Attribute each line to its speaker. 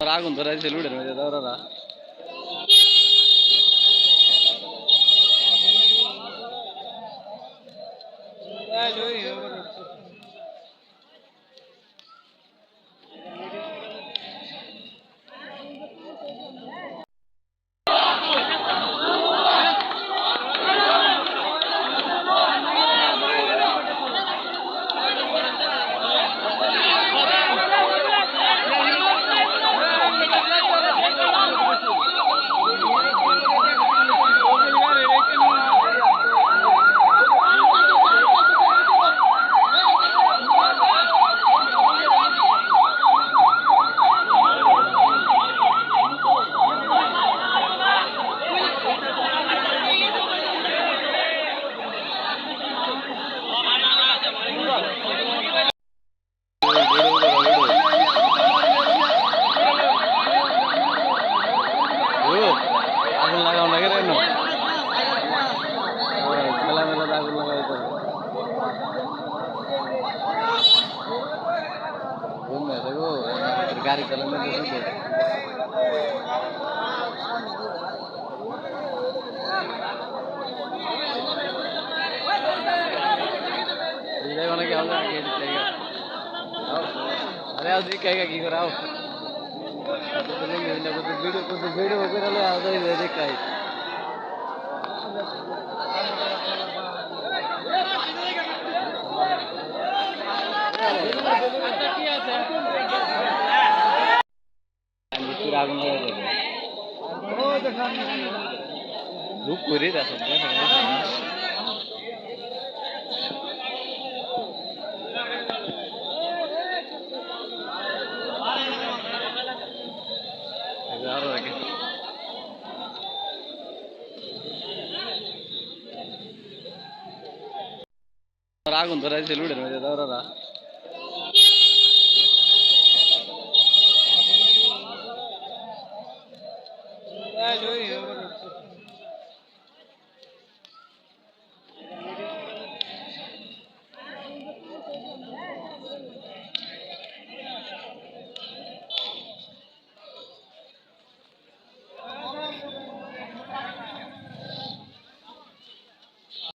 Speaker 1: আগুন ধরাইছে লুডের মধ্যে দাওরা আগুন লাগাও না কেন মেলা মেলা আগুন লাগাইতে দেখো গাড়ি চালানো অনেকে अरे आज कहेगा की कराओ वीडियो वगैरह ले आता ही देख का आगुन लुक করে দেখো আগুন ধরাইছে লুডের মধ্যে দাওরা